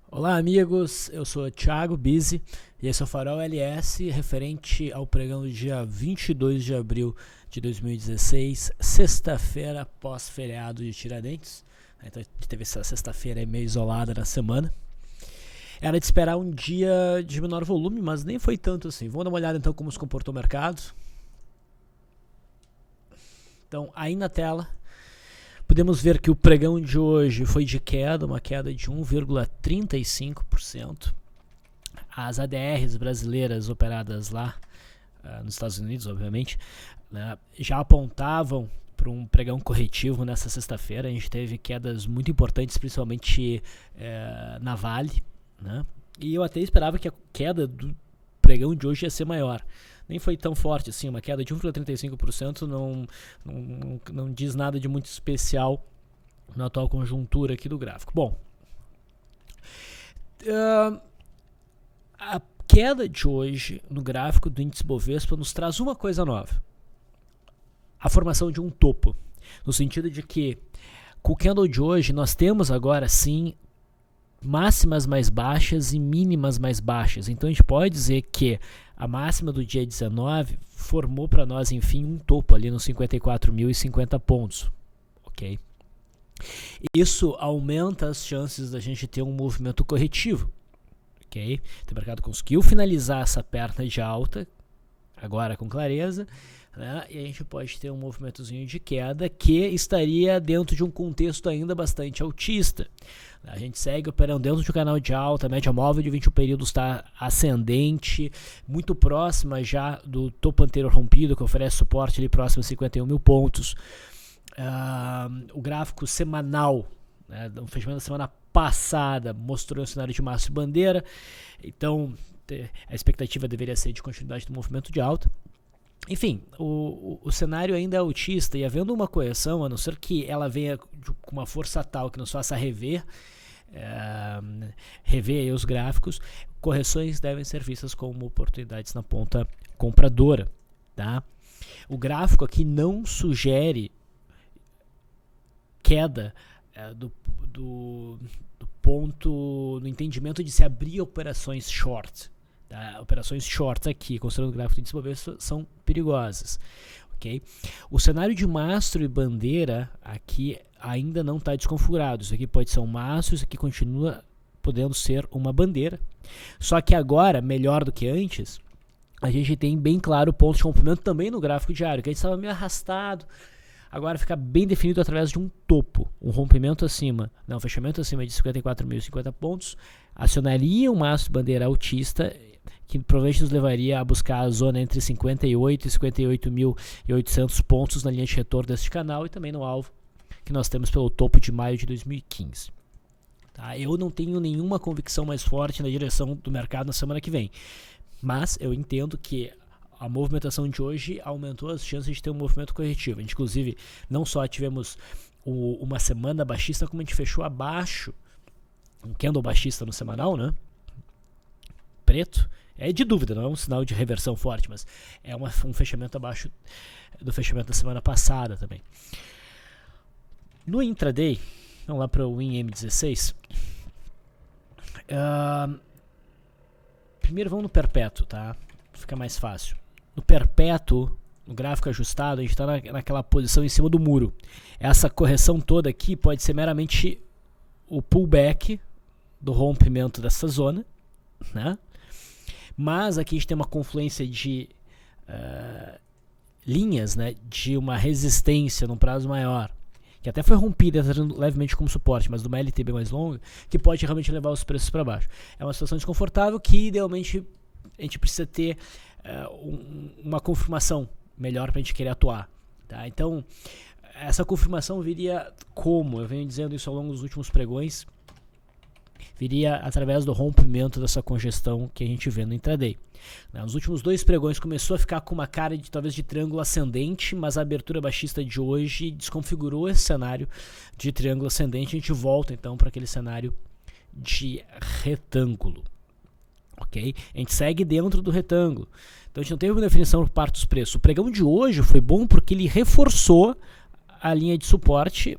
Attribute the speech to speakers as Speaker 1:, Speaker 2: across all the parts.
Speaker 1: Olá amigos, eu sou Thiago Bizzi e esse é o Farol LS referente ao pregão do dia 22 de abril de 2016, sexta-feira pós-feriado de Tiradentes. Então teve essa sexta-feira meio isolada na semana. Era de esperar um dia de menor volume, mas nem foi tanto assim. Vamos dar uma olhada então como se comportou o mercado. Então aí na tela podemos ver que o pregão de hoje foi de queda, uma queda de 1,35%. As ADRs brasileiras operadas lá nos Estados Unidos, obviamente, né, já apontavam para um pregão corretivo nessa sexta-feira. A gente teve quedas muito importantes, principalmente na Vale, né? E eu até esperava que a queda do pregão de hoje ia ser maior. Nem foi tão forte assim, uma queda de 1,35% não diz nada de muito especial na atual conjuntura aqui do gráfico. Bom, a queda de hoje no gráfico do índice Bovespa nos traz uma coisa nova: a formação de um topo, no sentido de que com o candle de hoje nós temos agora sim máximas mais baixas e mínimas mais baixas. Então a gente pode dizer que a máxima do dia 19 formou para nós, enfim, um topo ali nos 54.050 pontos, ok? Isso aumenta as chances da gente ter um movimento corretivo, ok? Então, o mercado conseguiu finalizar essa perna de alta, agora com clareza, né? E a gente pode ter um movimentozinho de queda que estaria dentro de um contexto ainda bastante altista. A gente segue operando dentro de um canal de alta, a média móvel de 21 períodos está ascendente, muito próxima já do topo anterior rompido, que oferece suporte ali próximo a 51 mil pontos. O gráfico semanal, né, o fechamento da semana passada, mostrou um cenário de massa e bandeira, então a expectativa deveria ser de continuidade do movimento de alta. Enfim, o cenário ainda é altista, e havendo uma correção, a não ser que ela venha com uma força tal que nos faça rever aí os gráficos, correções devem ser vistas como oportunidades na ponta compradora, tá? O gráfico aqui não sugere queda do ponto, no entendimento de se abrir operações short. Tá? Operações shorts aqui, considerando o gráfico de índice Bovespa, são perigosas. Okay? O cenário de mastro e bandeira aqui ainda não está desconfigurado. Isso aqui pode ser um mastro, isso aqui continua podendo ser uma bandeira. Só que agora, melhor do que antes, a gente tem bem claro o ponto de rompimento também no gráfico diário, que a gente estava meio arrastado. Agora fica bem definido através de um topo, um rompimento acima, um fechamento acima de 54.050 pontos, acionaria um mastro bandeira altista, que provavelmente nos levaria a buscar a zona entre 58 e 58.800 pontos na linha de retorno deste canal e também no alvo que nós temos pelo topo de maio de 2015. Tá? Eu não tenho nenhuma convicção mais forte na direção do mercado na semana que vem, mas eu entendo que a movimentação de hoje aumentou as chances de ter um movimento corretivo. A gente, inclusive, não só tivemos uma semana baixista, como a gente fechou abaixo, um candle baixista no semanal, né? Preto. É de dúvida, não é um sinal de reversão forte, mas é um fechamento abaixo do fechamento da semana passada também. No intraday, vamos lá para o WinM16. Primeiro vamos no perpétuo, tá? Fica mais fácil. No perpétuo, no gráfico ajustado, a gente está naquela posição em cima do muro. Essa correção toda aqui pode ser meramente o pullback do rompimento dessa zona, né? Mas aqui a gente tem uma confluência de linhas, né, de uma resistência num prazo maior, que até foi rompida levemente como suporte, mas de uma LTB mais longa, que pode realmente levar os preços para baixo. É uma situação desconfortável que idealmente a gente precisa ter uma confirmação melhor para a gente querer atuar. Tá? Então, essa confirmação viria como? Eu venho dizendo isso ao longo dos últimos pregões. Viria através do rompimento dessa congestão que a gente vê no intraday. Nos últimos dois pregões começou a ficar com uma cara de talvez de triângulo ascendente, mas a abertura baixista de hoje desconfigurou esse cenário de triângulo ascendente. A gente volta então para aquele cenário de retângulo. Okay? A gente segue dentro do retângulo. Então a gente não teve uma definição por parte dos preços. O pregão de hoje foi bom porque ele reforçou a linha de suporte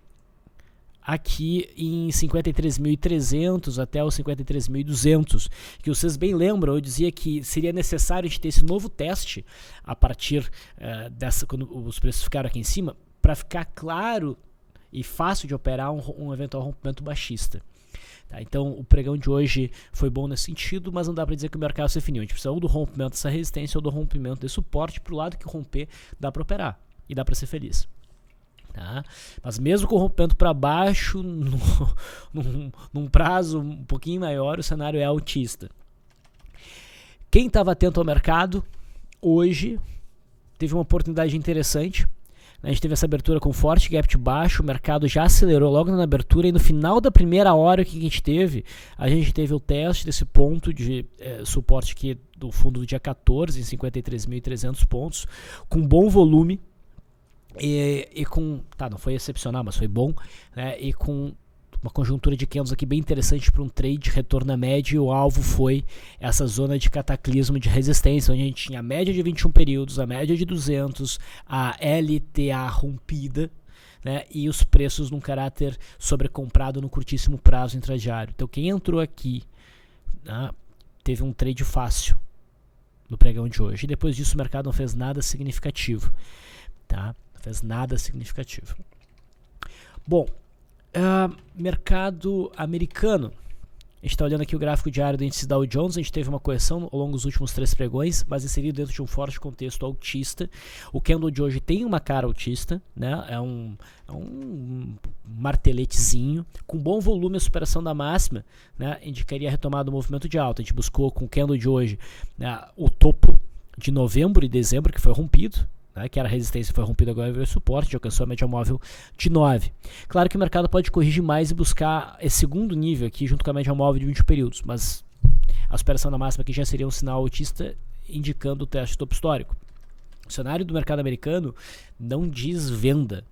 Speaker 1: aqui em 53.300 até os 53.200, que vocês bem lembram, eu dizia que seria necessário a gente ter esse novo teste a partir quando os preços ficaram aqui em cima, para ficar claro e fácil de operar um eventual rompimento baixista. Tá, então o pregão de hoje foi bom nesse sentido, mas não dá para dizer que o mercado se definiu. A gente precisa ou do rompimento dessa resistência ou do rompimento desse suporte. Para o lado que romper, dá para operar e dá para ser feliz. Tá? Mas mesmo com o rompimento para baixo, num prazo um pouquinho maior, o cenário é altista. Quem estava atento ao mercado hoje teve uma oportunidade interessante. A gente teve essa abertura com forte gap de baixo, o mercado já acelerou logo na abertura e no final da primeira hora que a gente teve o teste desse ponto de suporte aqui do fundo do dia 14 em 53.300 pontos, com bom volume e com, não foi excepcional, mas foi bom, né, e com uma conjuntura de candles aqui bem interessante para um trade, retorno à média, e o alvo foi essa zona de cataclismo de resistência, onde a gente tinha a média de 21 períodos, a média de 200, a LTA rompida, né, e os preços num caráter sobrecomprado no curtíssimo prazo intradiário. Então quem entrou aqui, né, teve um trade fácil no pregão de hoje, e depois disso o mercado não fez nada significativo. Tá? Não fez nada significativo. Bom, mercado americano. A gente está olhando aqui o gráfico diário do índice Dow Jones. A gente teve uma correção ao longo dos últimos 3 pregões, mas inserido dentro de um forte contexto altista. O candle de hoje tem uma cara altista, né? É um marteletezinho com bom volume. A superação da máxima, né, indicaria a retomada do movimento de alta. A gente buscou com o candle de hoje, né, o topo de novembro e dezembro, que foi rompido, que era a resistência, foi rompido, agora veio o suporte, alcançou a média móvel de 9. Claro que o mercado pode corrigir mais e buscar esse segundo nível aqui junto com a média móvel de 20 períodos, mas a superação da máxima aqui já seria um sinal altista indicando o teste topo histórico. O cenário do mercado americano não diz venda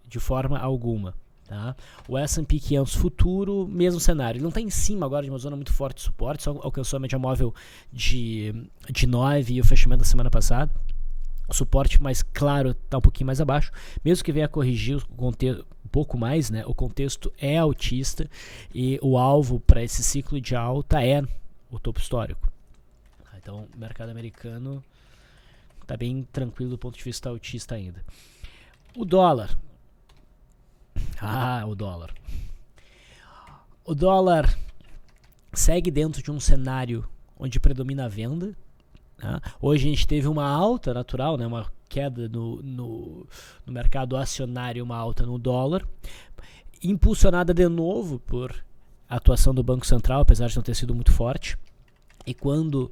Speaker 1: de forma alguma. Tá? O S&P 500 futuro, mesmo cenário. Ele não está em cima agora de uma zona muito forte de suporte, só alcançou a média móvel de 9 e o fechamento da semana passada. O suporte mais claro está um pouquinho mais abaixo, mesmo que venha a corrigir o contexto um pouco mais, né? O contexto é altista e o alvo para esse ciclo de alta é o topo histórico. Então o mercado americano está bem tranquilo do ponto de vista altista ainda. O dólar. O dólar segue dentro de um cenário onde predomina a venda. Hoje a gente teve uma alta natural, né, uma queda no mercado acionário, uma alta no dólar, impulsionada de novo por atuação do Banco Central, apesar de não ter sido muito forte. E quando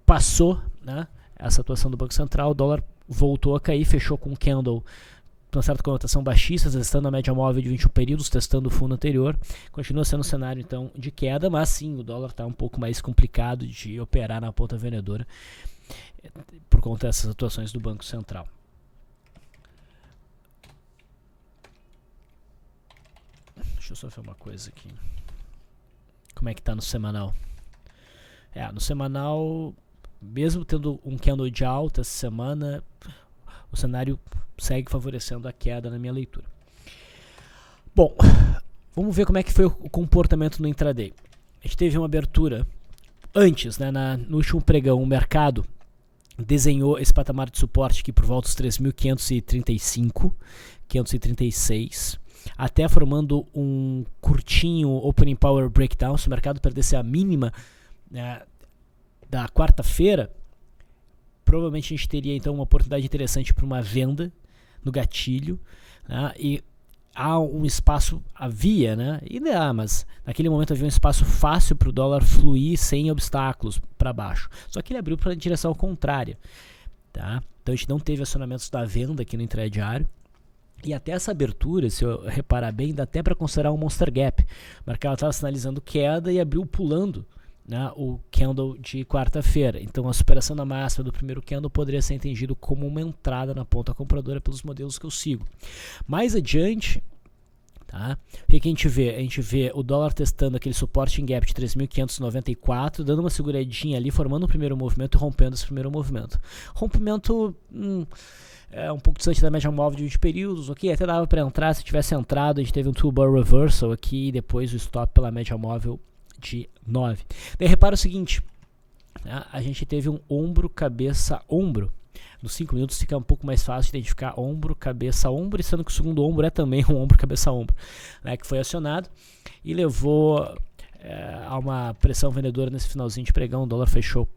Speaker 1: passou, né, essa atuação do Banco Central, o dólar voltou a cair, fechou com um candle com uma certa conotação baixista, testando a média móvel de 21 períodos, testando o fundo anterior. Continua sendo um cenário então de queda, mas sim, o dólar está um pouco mais complicado de operar na ponta vendedora por conta dessas atuações do Banco Central. Deixa eu só ver uma coisa aqui. Como é que está no semanal? No semanal, mesmo tendo um candle de alta essa semana, o cenário segue favorecendo a queda na minha leitura. Bom, vamos ver como é que foi o comportamento no intraday. A gente teve uma abertura antes, né, no último pregão, o mercado desenhou esse patamar de suporte aqui por volta dos 3.535, 536, até formando um curtinho Opening Power Breakdown. Se o mercado perdesse a mínima, né, da quarta-feira, provavelmente a gente teria então uma oportunidade interessante para uma venda no gatilho, né? E há um espaço, né? Ainda há, mas naquele momento havia um espaço fácil para o dólar fluir sem obstáculos para baixo. Só que ele abriu para a direção contrária. Tá? Então a gente não teve acionamentos da venda aqui no intradiário. E até essa abertura, se eu reparar bem, dá até para considerar um Monster Gap. O mercado estava sinalizando queda e abriu pulando, né, o candle de quarta-feira. Então a superação da máxima do primeiro candle poderia ser entendido como uma entrada na ponta compradora pelos modelos que eu sigo. Mais adiante, tá, o que a gente vê? A gente vê o dólar testando aquele suporte em gap de 3.594, dando uma seguradinha ali, formando o primeiro movimento e rompendo esse primeiro movimento. Rompimento um pouco distante da média móvel de 20 períodos, ok, até dava para entrar, se tivesse entrado a gente teve um two-bar reversal aqui e depois o stop pela média móvel de 9. Daí repara o seguinte, né, a gente teve um ombro, cabeça, ombro. Nos 5 minutos fica um pouco mais fácil de identificar ombro, cabeça, ombro, e sendo que o segundo ombro é também um ombro, cabeça, ombro, né, que foi acionado e levou a uma pressão vendedora nesse finalzinho de pregão. O dólar fechou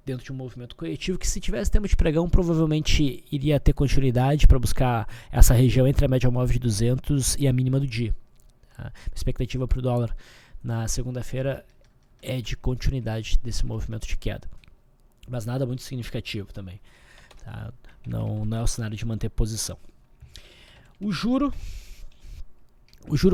Speaker 1: dentro de um movimento corretivo que, se tivesse tempo de pregão, provavelmente iria ter continuidade para buscar essa região entre a média móvel de 200 e a mínima do dia. A expectativa para o dólar na segunda-feira é de continuidade desse movimento de queda, mas nada muito significativo também, tá? Não é o cenário de manter posição. O juro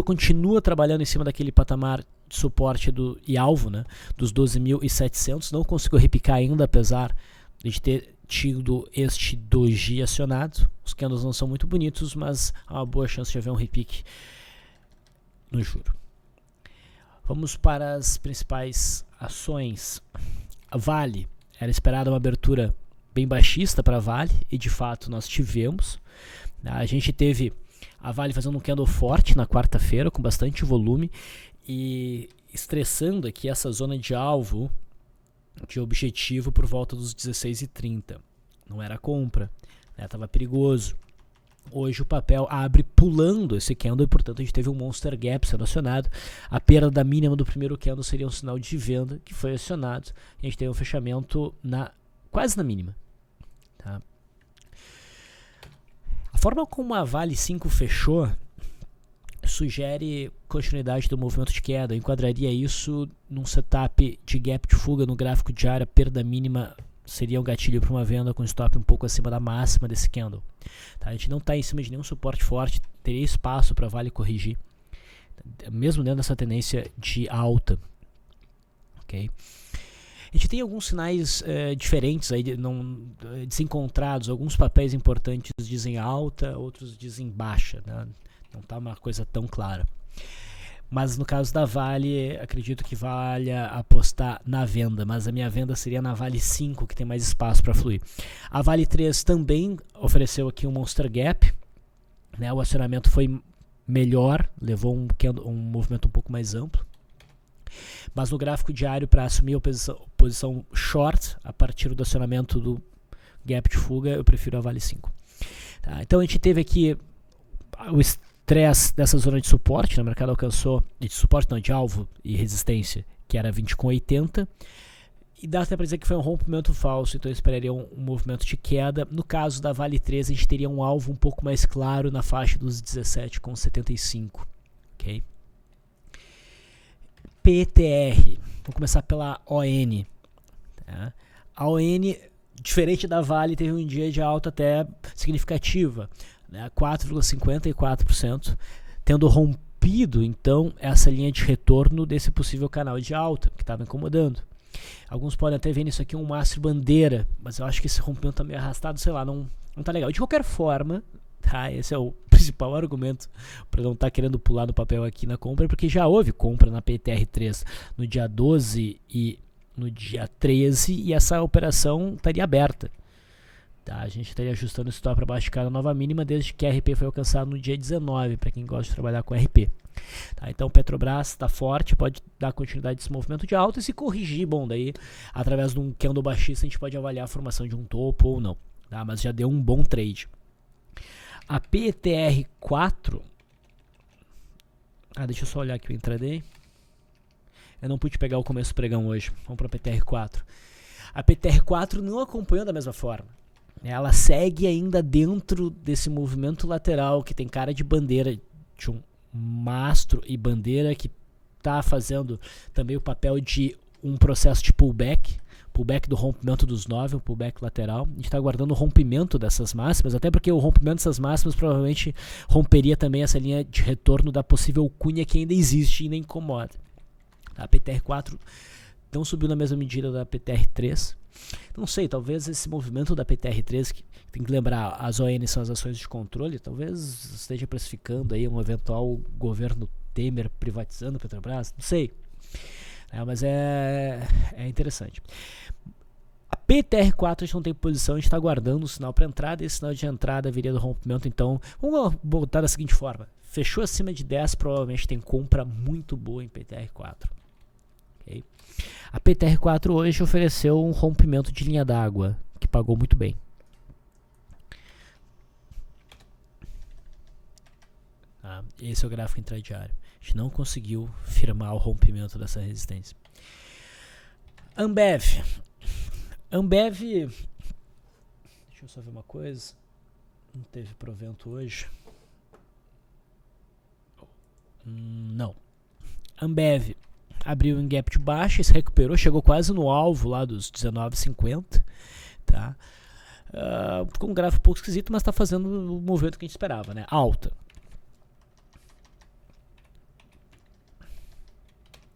Speaker 1: continua trabalhando em cima daquele patamar de suporte e alvo, né, dos 12.700, não conseguiu repicar ainda, apesar de ter tido este doji acionado. Os candles não são muito bonitos, mas há uma boa chance de haver um repique no juro. Vamos para as principais ações. A Vale, era esperada uma abertura bem baixista para a Vale, e de fato nós tivemos. A gente teve a Vale fazendo um candle forte na quarta-feira, com bastante volume, e estressando aqui essa zona de alvo, de objetivo, por volta dos 16,30. Não era compra, né? Tava perigoso. Hoje o papel abre pulando esse candle e, portanto, a gente teve um monster gap sendo acionado. A perda da mínima do primeiro candle seria um sinal de venda que foi acionado. A gente teve um fechamento quase na mínima, tá? A forma como a Vale 5 fechou sugere continuidade do movimento de queda. Eu enquadraria isso num setup de gap de fuga no gráfico diário. A perda mínima seria um gatilho para uma venda com stop um pouco acima da máxima desse candle, tá? A gente não está em cima de nenhum suporte forte, teria espaço para Vale corrigir, mesmo dentro dessa tendência de alta, ok? A gente tem alguns sinais diferentes aí, desencontrados. Alguns papéis importantes dizem alta, outros dizem baixa, né? Não está uma coisa tão clara. Mas no caso da Vale, acredito que valha apostar na venda, mas a minha venda seria na Vale 5, que tem mais espaço para fluir. A Vale 3 também ofereceu aqui um monster gap, né? O acionamento foi melhor, levou um movimento um pouco mais amplo. Mas no gráfico diário, para assumir a posição short, a partir do acionamento do gap de fuga, eu prefiro a Vale 5. Tá? Então a gente teve aqui o estresse dessa zona de suporte, né? O mercado alcançou, de alvo e resistência, que era 20,80, e dá até para dizer que foi um rompimento falso, então eu esperaria um movimento de queda. No caso da Vale 3, a gente teria um alvo um pouco mais claro na faixa dos 17,75, ok? PTR, vamos começar pela ON, tá? A ON, diferente da Vale, teve um dia de alta até significativa, né? 4,54%, tendo rompido então essa linha de retorno desse possível canal de alta que estava incomodando. Alguns podem até ver nisso aqui um mastro bandeira, mas eu acho que esse rompimento está meio arrastado, sei lá, não tá legal. De qualquer forma, tá, esse é o principal argumento para não estar querendo pular no papel aqui na compra, porque já houve compra na PTR3 no dia 12 e no dia 13, e essa operação estaria aberta, tá? A gente estaria ajustando o stop para baixo de cada nova mínima desde que a RP foi alcançado no dia 19, para quem gosta de trabalhar com RP. Tá, então o Petrobras está forte, pode dar continuidade desse movimento de alta, e se corrigir, bom, daí através de um candle baixista a gente pode avaliar a formação de um topo ou não, tá? Mas já deu um bom trade. A PTR4, deixa eu só olhar aqui o intraday, eu não pude pegar o começo do pregão hoje, vamos para a PTR4. A PTR4 não acompanhou da mesma forma, ela segue ainda dentro desse movimento lateral que tem cara de bandeira, de um mastro e bandeira, que está fazendo também o papel de um processo de pullback do rompimento dos 9, um pullback lateral. A gente está aguardando o rompimento dessas máximas, até porque o rompimento dessas máximas provavelmente romperia também essa linha de retorno da possível cunha que ainda existe e ainda incomoda. A PTR4 não subiu na mesma medida da PTR3. Não sei, talvez esse movimento da PTR3, que tem que lembrar, as ON são as ações de controle, talvez esteja precificando aí um eventual governo Temer privatizando a Petrobras, não sei. Mas é interessante. A PTR4 a gente não tem posição, a gente está aguardando o sinal para entrada, e esse sinal de entrada viria do rompimento. Então vamos botar da seguinte forma: fechou acima de 10, provavelmente tem compra muito boa em PTR4. Okay? A PTR4 hoje ofereceu um rompimento de linha d'água que pagou muito bem. Esse é o gráfico intradiário. A gente não conseguiu firmar o rompimento dessa resistência. Ambev, deixa eu só ver uma coisa. Não teve provento hoje. Não. Ambev abriu em gap de baixa, se recuperou, chegou quase no alvo lá dos 19,50, tá? Com um gráfico um pouco esquisito, mas está fazendo o movimento que a gente esperava, né? Alta.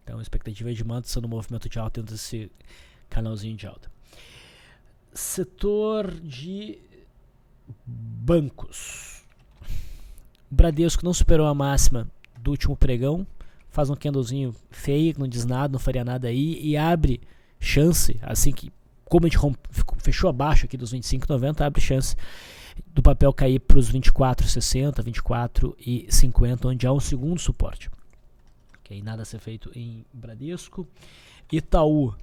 Speaker 1: Então, a expectativa é de manutenção do movimento de alta dentro desse canalzinho de alta. Setor de bancos. Bradesco não superou a máxima do último pregão, faz um candlezinho feio, não diz nada, não faria nada aí, e abre chance, assim que, como a gente fechou abaixo aqui dos 25,90, abre chance do papel cair para os 24,60, 24,50, onde há um segundo suporte. Okay, nada a ser feito em Bradesco. Itaú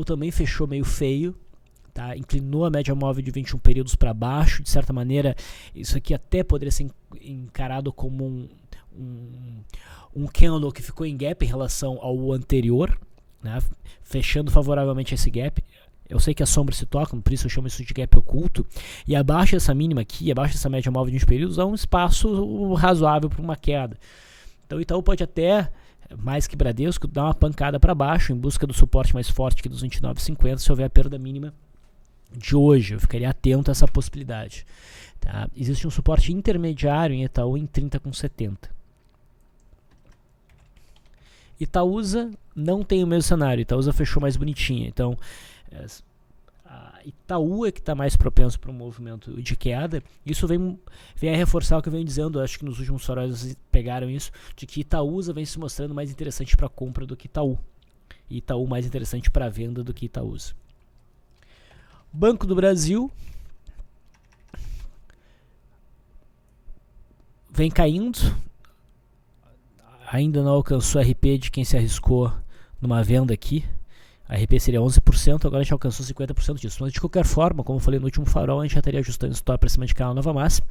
Speaker 1: também fechou meio feio, tá? Inclinou a média móvel de 21 períodos para baixo. De certa maneira, isso aqui até poderia ser encarado como um candle que ficou em gap em relação ao anterior, né? Fechando favoravelmente esse gap. Eu sei que as sombras se tocam, por isso eu chamo isso de gap oculto. E abaixo dessa mínima aqui, abaixo dessa média móvel de 20 períodos, há um espaço razoável para uma queda. Então o Itaú pode até, mais que Bradesco, dar uma pancada para baixo em busca do suporte mais forte que dos 29,50 se houver a perda mínima de hoje. Eu ficaria atento a essa possibilidade. Tá? Existe um suporte intermediário em Itaú em 30,70. Itaúsa não tem o mesmo cenário. Itaúsa fechou mais bonitinha. Então, a Itaú é que está mais propenso para um movimento de queda. Isso vem a reforçar o que eu venho dizendo. Acho que nos últimos faróis pegaram isso, de que Itaúsa vem se mostrando mais interessante para compra do que Itaú. E Itaú mais interessante para venda do que Itaúsa. Banco do Brasil vem caindo. Ainda não alcançou RP de quem se arriscou numa venda aqui. A RP seria 11%, agora a gente alcançou 50% disso. Mas de qualquer forma, como eu falei no último farol, a gente já estaria ajustando o stop para cima de canal nova máxima.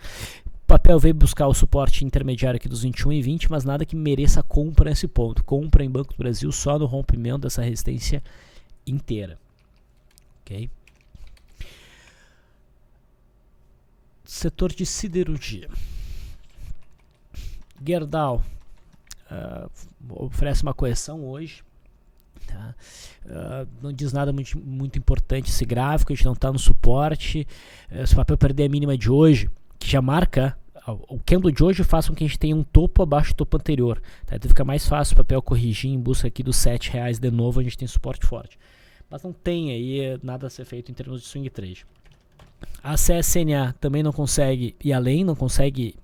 Speaker 1: O papel veio buscar o suporte intermediário aqui dos 21,20, mas nada que mereça compra nesse ponto. Compra em Banco do Brasil só no rompimento dessa resistência inteira. Ok? Setor de siderurgia. Gerdau oferece uma correção hoje. Tá? Não diz nada muito importante esse gráfico, a gente não está no suporte. Se o papel perder a mínima de hoje, que já marca o candle de hoje, faz com que a gente tenha um topo abaixo do topo anterior, tá? Então fica mais fácil o papel corrigir em busca aqui dos R$7 de novo, a gente tem suporte forte, mas não tem aí nada a ser feito em termos de swing trade. A CSNA também não consegue ir além, não consegue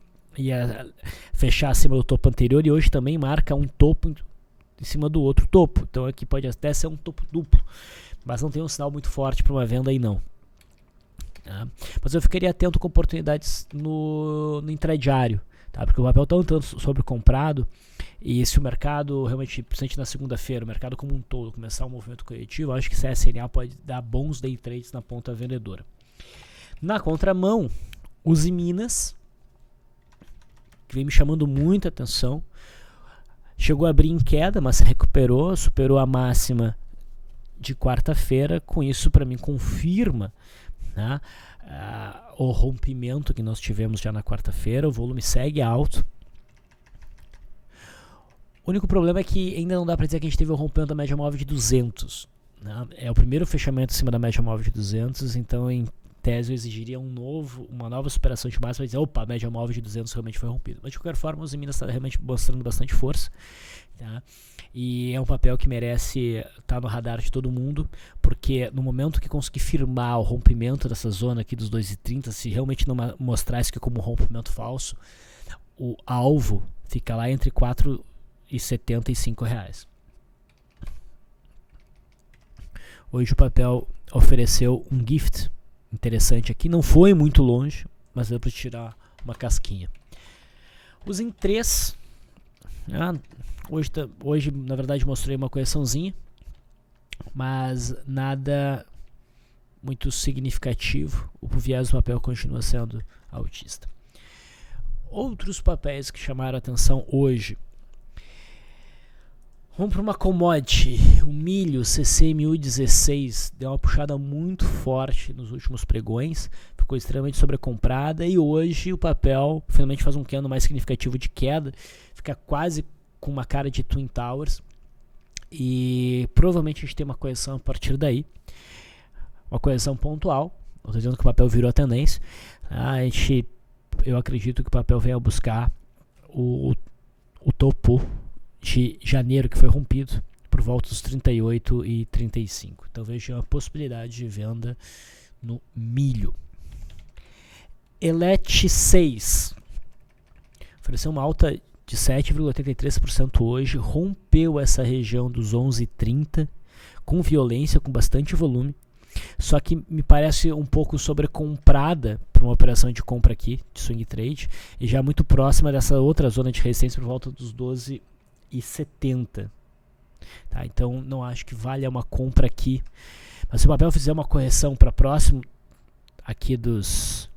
Speaker 1: fechar acima do topo anterior, e hoje também marca um topo em cima do outro topo. Então aqui pode até ser um topo duplo, mas não tem um sinal muito forte para uma venda aí não. Tá? Mas eu ficaria atento com oportunidades no intradiário, tá? Porque o papel está um tanto sobrecomprado, e se o mercado realmente, principalmente na segunda-feira, o mercado como um todo começar um movimento corretivo, eu acho que CSNA pode dar bons day trades na ponta vendedora. Na contramão, Usiminas, que vem me chamando muita atenção, chegou a abrir em queda, mas se recuperou, superou a máxima de quarta-feira. Com isso, para mim, confirma, né, o rompimento que nós tivemos já na quarta-feira. O volume segue alto. O único problema é que ainda não dá para dizer que a gente teve o rompimento da média móvel de 200. Né? É o primeiro fechamento acima da média móvel de 200, então em tese eu exigiria uma nova superação de máxima para dizer, opa, a média móvel de 200 realmente foi rompida. Mas de qualquer forma, os Minas está realmente mostrando bastante força, tá? E é um papel que merece estar no radar de todo mundo, porque no momento que conseguir firmar o rompimento dessa zona aqui dos 2,30, se realmente não mostrar isso aqui como um rompimento falso, o alvo fica lá entre R$4,00 e R$75,00. Hoje o papel ofereceu um gift interessante aqui, não foi muito longe, mas deu para tirar uma casquinha. Os em 3, hoje na verdade mostrei uma correçãozinha, mas nada muito significativo. O viés do papel continua sendo altista. Outros papéis que chamaram a atenção hoje. Vamos para uma commodity. O milho CCMU 16 deu uma puxada muito forte nos últimos pregões, ficou extremamente sobrecomprada e hoje o papel finalmente faz um candle mais significativo de queda, fica quase com uma cara de Twin Towers e provavelmente a gente tem uma correção a partir daí, uma correção pontual. Não estou dizendo que o papel virou a tendência, eu acredito que o papel venha buscar o topo de janeiro, que foi rompido por volta dos 38 e 35. Então vejo uma possibilidade de venda no milho. Elet 6 ofereceu uma alta de 7,83% hoje, rompeu essa região dos 11,30 com violência, com bastante volume, só que me parece um pouco sobrecomprada para uma operação de compra aqui, de swing trade, e já muito próxima dessa outra zona de resistência por volta dos 12,70. Tá, então não acho que valha uma compra aqui, mas se o papel fizer uma correção para próximo aqui dos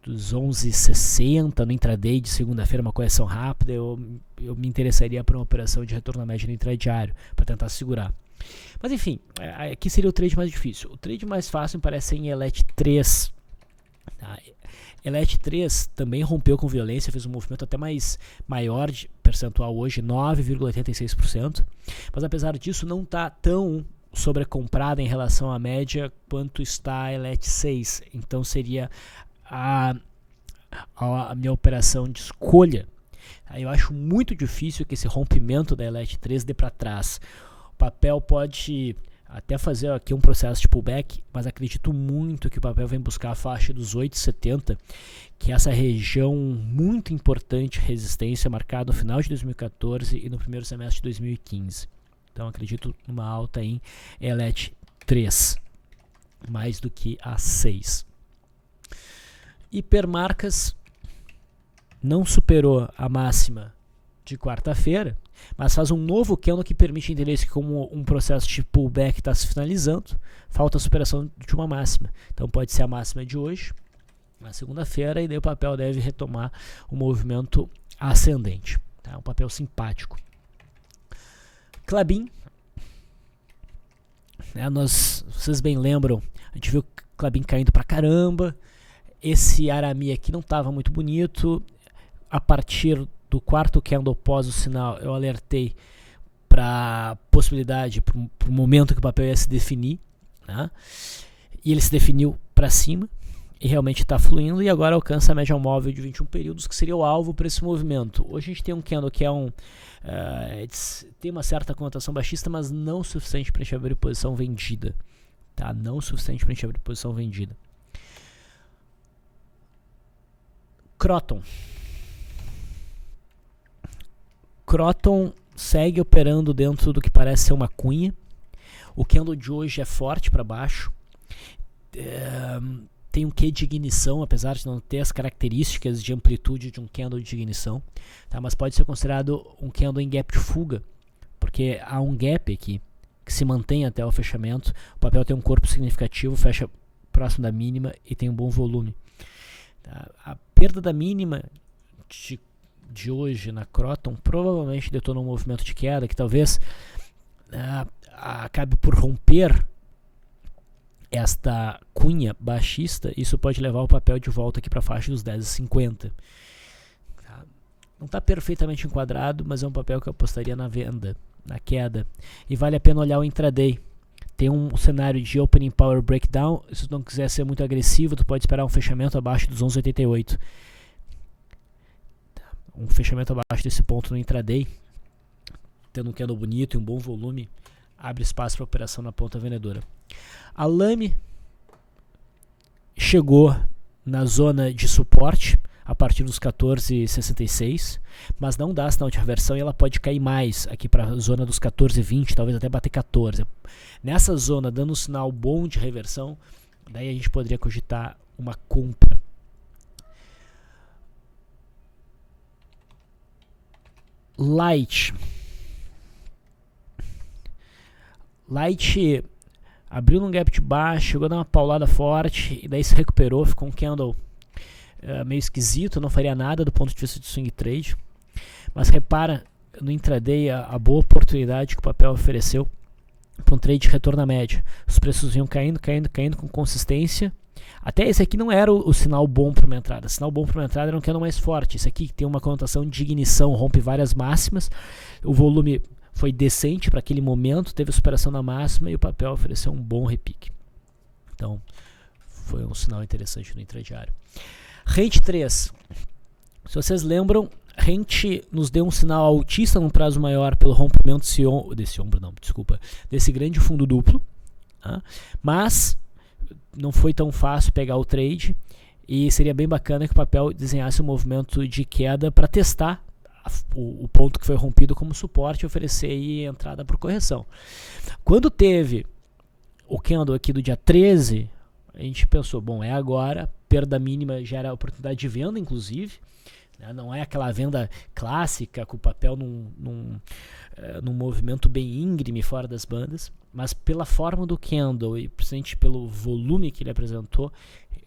Speaker 1: 11,60 no intraday de segunda-feira, uma correção rápida, eu me interessaria por uma operação de retorno à média no intradiário para tentar segurar. Mas enfim, aqui seria o trade mais difícil. O trade mais fácil me parece ser em Elet 3. Tá? Elet 3 também rompeu com violência, fez um movimento até maior de percentual hoje, 9,86%, mas apesar disso não está tão sobrecomprada em relação à média quanto está a Elet 6, então seria a minha operação de escolha. Eu acho muito difícil que esse rompimento da Elet 3 dê para trás. O papel pode até fazer aqui um processo de pullback, mas acredito muito que o papel vem buscar a faixa dos 8,70, que é essa região muito importante de resistência marcada no final de 2014 e no primeiro semestre de 2015. Então acredito numa alta em Elet 3, mais do que a 6. Hipermarcas não superou a máxima de quarta-feira, mas faz um novo candle que permite entender isso como um processo de pullback está se finalizando, falta a superação de uma máxima. Então pode ser a máxima de hoje, na segunda-feira, e daí o papel deve retomar o movimento ascendente. Tá? Um papel simpático. Klabin, vocês bem lembram, a gente viu Klabin caindo pra caramba, esse Arami aqui não estava muito bonito, a partir do quarto candle pós o sinal, eu alertei para a possibilidade, para o momento que o papel ia se definir, né? E ele se definiu para cima e realmente está fluindo, e agora alcança a média móvel de 21 períodos, que seria o alvo para esse movimento. Hoje a gente tem um candle que é tem uma certa conotação baixista, mas não o suficiente para a gente abrir posição vendida. Tá? Não o suficiente para a gente abrir posição vendida. Croton segue operando dentro do que parece ser uma cunha. O candle de hoje é forte para baixo. Tem um quê de ignição, apesar de não ter as características de amplitude de um candle de ignição. Tá? Mas pode ser considerado um candle em gap de fuga, porque há um gap aqui que se mantém até o fechamento. O papel tem um corpo significativo, fecha próximo da mínima e tem um bom volume. Tá? A perda da mínima de hoje na Croton provavelmente detonou um movimento de queda que talvez acabe por romper esta cunha baixista. Isso pode levar o papel de volta aqui para a faixa dos 10,50. Tá? Não está perfeitamente enquadrado, mas é um papel que eu apostaria na venda, na queda, e vale a pena olhar o intraday. Tem um cenário de opening power breakdown. Se tu não quiser ser muito agressivo, tu pode esperar um fechamento abaixo dos 11,88. Um fechamento abaixo desse ponto no intraday, tendo um candle bonito e um bom volume, abre espaço para operação na ponta vendedora. A Lame chegou na zona de suporte, a partir dos 14,66, mas não dá sinal de reversão e ela pode cair mais aqui para a zona dos 14,20, talvez até bater 14. Nessa zona, dando um sinal bom de reversão, daí a gente poderia cogitar uma compra. Light abriu num gap de baixo, chegou a dar uma paulada forte e daí se recuperou, ficou um candle meio esquisito, não faria nada do ponto de vista de swing trade, mas repara no intraday a boa oportunidade que o papel ofereceu para um trade de retorno à média. Os preços vinham caindo com consistência. Até esse aqui não era o sinal bom para uma entrada. O sinal bom para uma entrada era um candle mais forte. Esse aqui tem uma conotação de ignição, rompe várias máximas, o volume foi decente para aquele momento, teve a superação da máxima e o papel ofereceu um bom repique. Então, foi um sinal interessante no intradiário. Rente 3. Se vocês lembram, Rente nos deu um sinal altista num prazo maior pelo rompimento desse grande fundo duplo, tá? Mas não foi tão fácil pegar o trade e seria bem bacana que o papel desenhasse um movimento de queda para testar o ponto que foi rompido como suporte e oferecer aí entrada por correção. Quando teve o candle aqui do dia 13, a gente pensou, bom, é agora, perda mínima gera oportunidade de venda, inclusive, né? Não é aquela venda clássica com o papel num movimento bem íngreme fora das bandas, mas pela forma do candle e principalmente pelo volume que ele apresentou,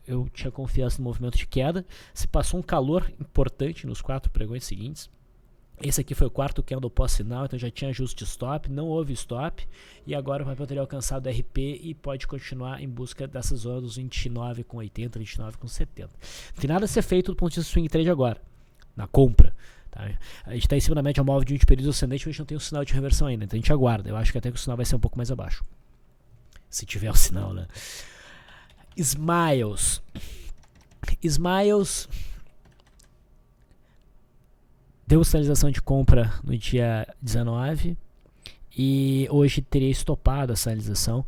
Speaker 1: eu tinha confiança no movimento de queda. Se passou um calor importante nos 4 pregões seguintes. Esse aqui foi o quarto candle pós-sinal, então já tinha ajuste de stop, não houve stop, e agora o papel teria alcançado RP e pode continuar em busca dessa zona dos 29,80, 29,70. Não tem nada a ser feito do ponto de vista swing trade agora, na compra. Tá? A gente está em cima da média móvel de 20 períodos ascendente, mas a gente não tem um sinal de reversão ainda, então a gente aguarda. Eu acho que até que o sinal vai ser um pouco mais abaixo, se tiver o sinal, né? Smiles deu sinalização de compra no dia 19 e hoje teria estopado a sinalização.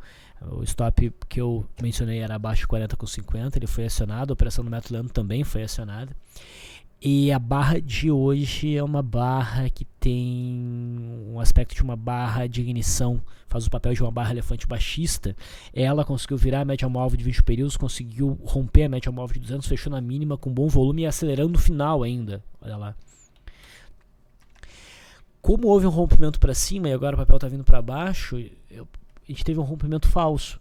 Speaker 1: O stop que eu mencionei era abaixo de 40,50, ele foi acionado, a operação do método Leandro também foi acionada. E a barra de hoje é uma barra que tem um aspecto de uma barra de ignição, faz o papel de uma barra elefante baixista. Ela conseguiu virar a média móvel de 20 períodos, conseguiu romper a média móvel de 200, fechou na mínima com bom volume e acelerando no final ainda. Olha lá. Como houve um rompimento para cima e agora o papel está vindo para baixo, a gente teve um rompimento falso,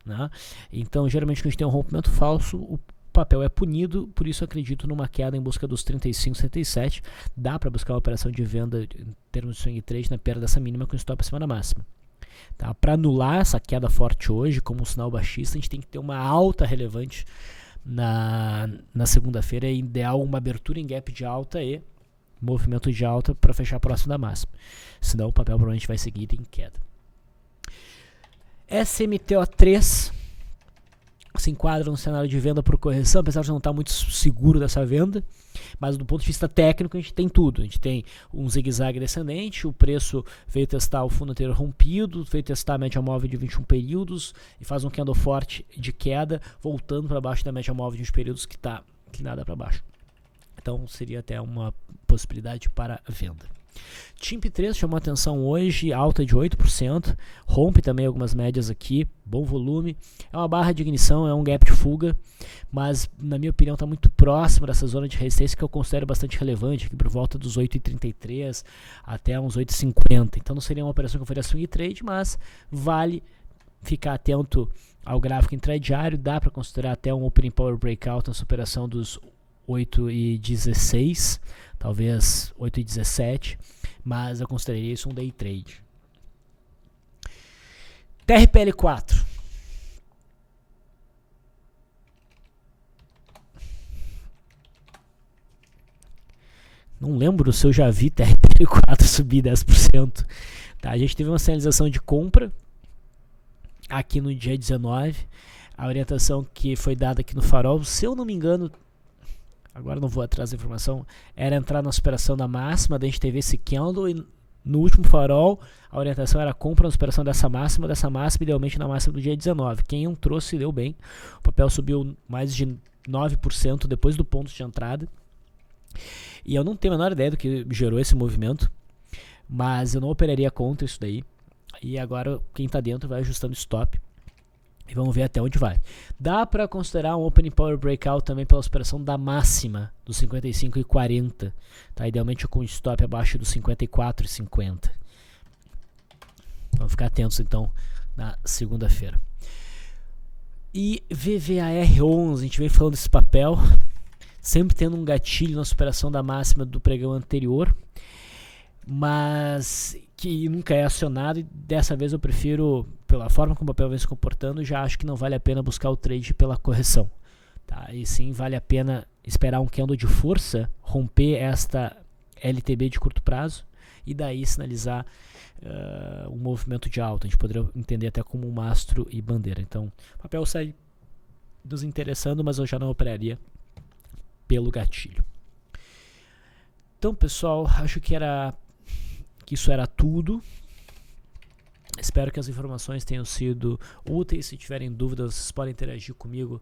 Speaker 1: né? Então, geralmente, quando a gente tem um rompimento falso, o papel é punido, por isso acredito numa queda em busca dos 35,77. Dá para buscar uma operação de venda em termos de swing trade na perda dessa mínima com stop acima da máxima. Tá? Para anular essa queda forte hoje, como um sinal baixista, a gente tem que ter uma alta relevante na segunda-feira, é ideal uma abertura em gap de alta e movimento de alta para fechar próximo da máxima. Senão o papel provavelmente vai seguir em queda. SMTO3 se enquadra no cenário de venda por correção, apesar de não estar muito seguro dessa venda, mas do ponto de vista técnico a gente tem tudo. A gente tem um zigue-zague descendente, o preço veio testar o fundo anterior rompido, veio testar a média móvel de 21 períodos e faz um candle forte de queda, voltando para baixo da média móvel de 20 períodos que está inclinada para baixo. Então seria até uma possibilidade para venda. TIMP3 chamou atenção hoje, alta de 8%, rompe também algumas médias aqui, bom volume, é uma barra de ignição, é um gap de fuga, mas na minha opinião está muito próximo dessa zona de resistência que eu considero bastante relevante, aqui por volta dos 8,33 até uns 8,50, então não seria uma operação que eu faria swing trade, mas vale ficar atento ao gráfico intradiário, dá para considerar até um opening power breakout na superação dos 8,16, talvez 8,17, mas eu consideraria isso um day trade. TRPL4. Não lembro se eu já vi TRPL4 subir 10%. Tá, a gente teve uma sinalização de compra aqui no dia 19. A orientação que foi dada aqui no farol, se eu não me engano, agora não vou atrás da informação, era entrar na superação da máxima, daí a gente teve esse candle e no último farol a orientação era compra na superação dessa máxima, idealmente na máxima do dia 19. Quem entrou se deu bem, o papel subiu mais de 9% depois do ponto de entrada. E eu não tenho a menor ideia do que gerou esse movimento, mas eu não operaria contra isso daí. E agora quem está dentro vai ajustando stop e vamos ver até onde vai. Dá para considerar um Opening Power Breakout também pela superação da máxima dos 55,40, tá? Idealmente com stop abaixo dos 54,50. Vamos ficar atentos então na segunda-feira. E VVAR11, a gente vem falando desse papel, sempre tendo um gatilho na superação da máxima do pregão anterior, mas que nunca é acionado, e dessa vez eu prefiro, pela forma como o papel vem se comportando, já acho que não vale a pena buscar o trade pela correção, tá? E sim vale a pena esperar um candle de força romper esta LTB de curto prazo e daí sinalizar um movimento de alta. A gente poderia entender até como um mastro e bandeira. Então o papel segue nos interessando, mas eu já não operaria pelo gatilho. Então, pessoal, acho que isso era tudo. Espero que as informações tenham sido úteis. Se tiverem dúvidas, vocês podem interagir comigo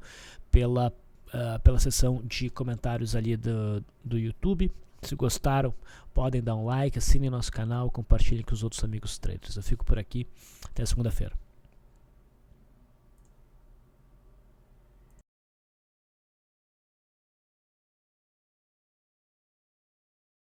Speaker 1: pela seção de comentários ali do YouTube. Se gostaram, podem dar um like, assinem nosso canal, compartilhem com os outros amigos traders. Eu fico por aqui. Até segunda-feira.